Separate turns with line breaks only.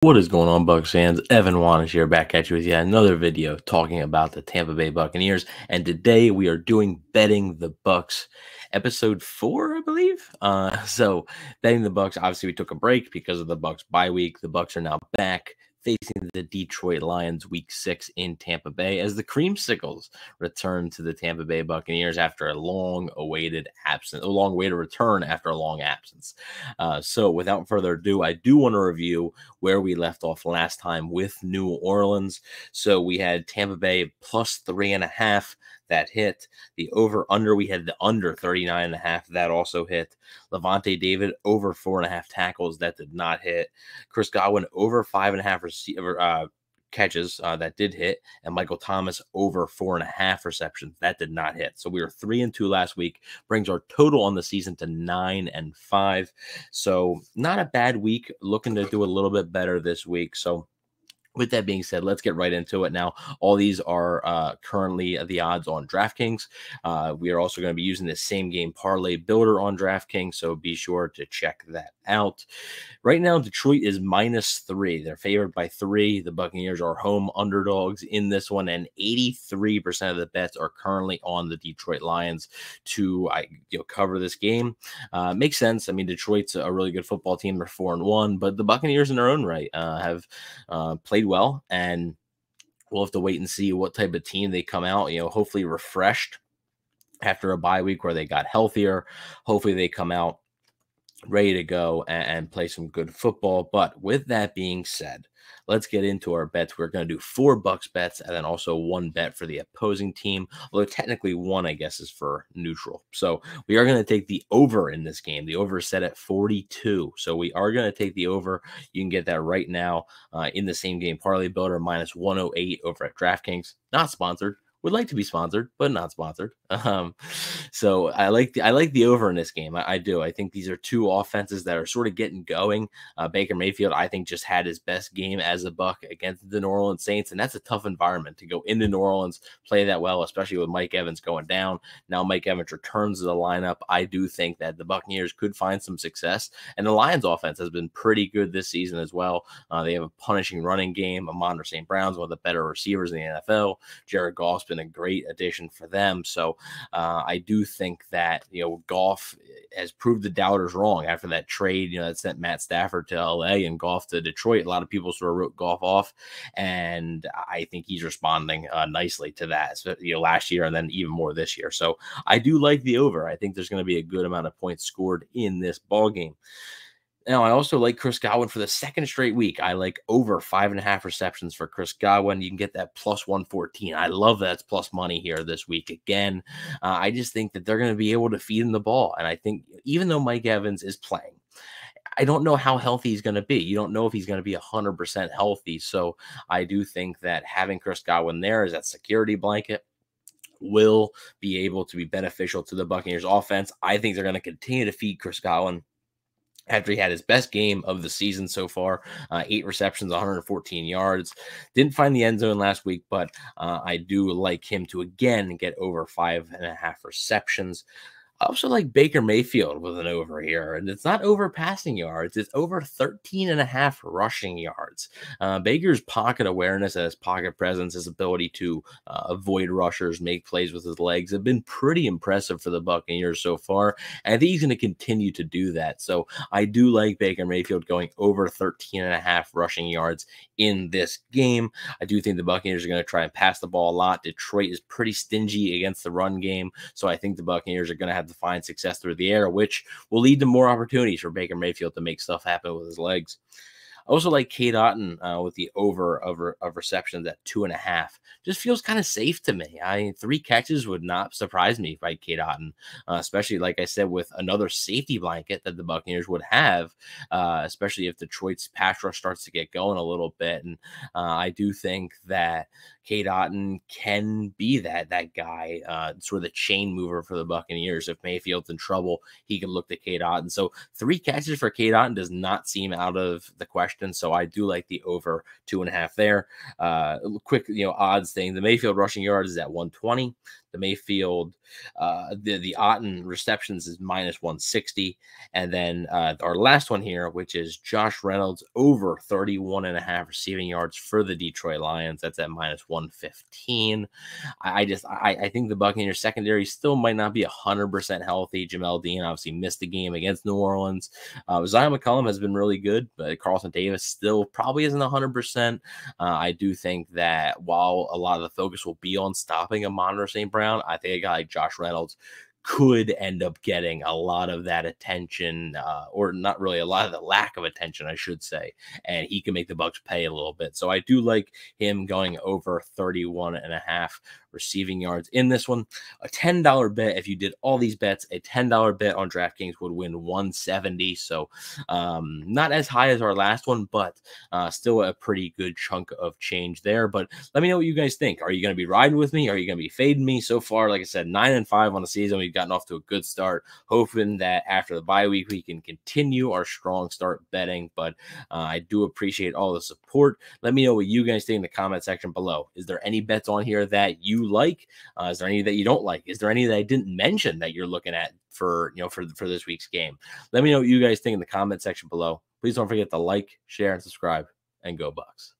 What is going on, Bucs fans? Evan Wanish here, back at you with yet another video talking about the Tampa Bay Buccaneers. And today we are doing Betting the Bucs, episode 4, I believe. So Betting the Bucs, obviously we took a break because of the Bucs bye week. The Bucs are now back facing the Detroit Lions week 6 in Tampa Bay as the Creamsicles return to the Tampa Bay Buccaneers after a long-awaited return after a long absence. So without further ado, I do want to review where we left off last time with New Orleans. So we had Tampa Bay plus 3.5. That hit. The over-under, we had the under 39.5. That also hit. Levante David over 4.5 tackles. That did not hit. Chris Godwin over 5.5 catches. That did hit. And Michael Thomas over 4.5 receptions. That did not hit. So we were 3-2 last week. Brings our total on the season to 9-5. So not a bad week. Looking to do a little bit better this week. So with that being said, let's get right into it now. All these are currently the odds on DraftKings. We are also going to be using the same game parlay builder on DraftKings, so be sure to check that out. Right now, Detroit is -3. They're favored by 3. The Buccaneers are home underdogs in this one, and 83% of the bets are currently on the Detroit Lions to cover this game. Makes sense. I mean, Detroit's a really good football team. They're 4-1, but the Buccaneers in their own right have played well, and we'll have to wait and see what type of team they come out, hopefully refreshed after a bye week where they got healthier. Hopefully they come out ready to go and play some good football. But with that being said, let's get into our bets. We're going to do 4 Bucs bets and then also 1 bet for the opposing team, although technically 1, I guess, is for neutral. So we are going to take the over in this game. The over is set at 42. So we are going to take the over. You can get that right now in the same game parlay builder, -108 over at DraftKings. Not sponsored. Would like to be sponsored, but not sponsored. So I like the over in this game. I do. I think these are 2 offenses that are sort of getting going. Baker Mayfield, I think, just had his best game as a Buc against the New Orleans Saints, and that's a tough environment to go into New Orleans, play that well, especially with Mike Evans going down. Now Mike Evans returns to the lineup. I do think that the Buccaneers could find some success, and the Lions offense has been pretty good this season as well. They have a punishing running game. Amon St. Brown's one of the better receivers in the NFL. Jared Goff's been a great addition for them. So I do think that, Goff has proved the doubters wrong after that trade, that sent Matt Stafford to LA and Goff to Detroit. A lot of people sort of wrote Goff off, and I think he's responding nicely to that, last year and then even more this year. So I do like the over. I think there's going to be a good amount of points scored in this ball game. Now, I also like Chris Godwin for the 2nd straight week. I like over 5.5 receptions for Chris Godwin. You can get that +114. I love that it's plus money here this week again. I just think that they're going to be able to feed him the ball. And I think even though Mike Evans is playing, I don't know how healthy he's going to be. You don't know if he's going to be 100% healthy. So I do think that having Chris Godwin there as that security blanket will be able to be beneficial to the Buccaneers offense. I think they're going to continue to feed Chris Godwin after he had his best game of the season so far, 8 receptions, 114 yards. Didn't find the end zone last week, but I do like him to, again, get over 5.5 receptions. I also like Baker Mayfield with an over here, and it's not over passing yards. It's over 13.5 rushing yards. Baker's pocket awareness and his pocket presence, his ability to avoid rushers, make plays with his legs have been pretty impressive for the Buccaneers so far, and I think he's going to continue to do that. So I do like Baker Mayfield going over 13.5 rushing yards in this game. I do think the Buccaneers are going to try and pass the ball a lot. Detroit is pretty stingy against the run game, so I think the Buccaneers are going to have to find success through the air, which will lead to more opportunities for Baker Mayfield to make stuff happen with his legs. I also like Cade Otton with the over of receptions at 2.5. Just feels kind of safe to me. 3 catches would not surprise me by Cade Otton, especially, like I said, with another safety blanket that the Buccaneers would have, especially if Detroit's pass rush starts to get going a little bit. And I do think that Cade Otton can be that guy, sort of the chain mover for the Buccaneers. If Mayfield's in trouble, he can look to Cade Otton. So 3 catches for Cade Otton does not seem out of the question. So I do like the over 2.5 there. Quick, odds thing. The Mayfield rushing yards is at 120. The Mayfield, the Otten receptions is -160. And then our last one here, which is Josh Reynolds over 31.5 receiving yards for the Detroit Lions. That's at -115. I think the Buccaneers secondary still might not be 100% healthy. Jamel Dean obviously missed the game against New Orleans. Zion McCollum has been really good, but Carlton Davis still probably isn't 100%. I do think that while a lot of the focus will be on stopping Amon-Ra St. Brown, I think a guy like Josh Reynolds could end up getting a lot of that attention, or not really a lot of the lack of attention, I should say, and he can make the Bucs pay a little bit. So I do like him going over 31.5 receiving yards in this one. A $10 bet, if you did all these bets, a $10 bet on DraftKings would win 170. So not as high as our last one, but still a pretty good chunk of change there. But let me know what you guys think. Are you going to be riding with me? Are you going to be fading me? So far, like I said, 9-5 on the season. We've gotten off to a good start, hoping that after the bye week we can continue our strong start betting. But I do appreciate all the support. Let me know what you guys think in the comment section below. Is there any bets on here that you like? Is there any that you don't like? Is there any that I didn't mention that you're looking at for this week's game? Let me know what you guys think in the comment section below. Please don't forget to like, share, and subscribe, and go Bucs.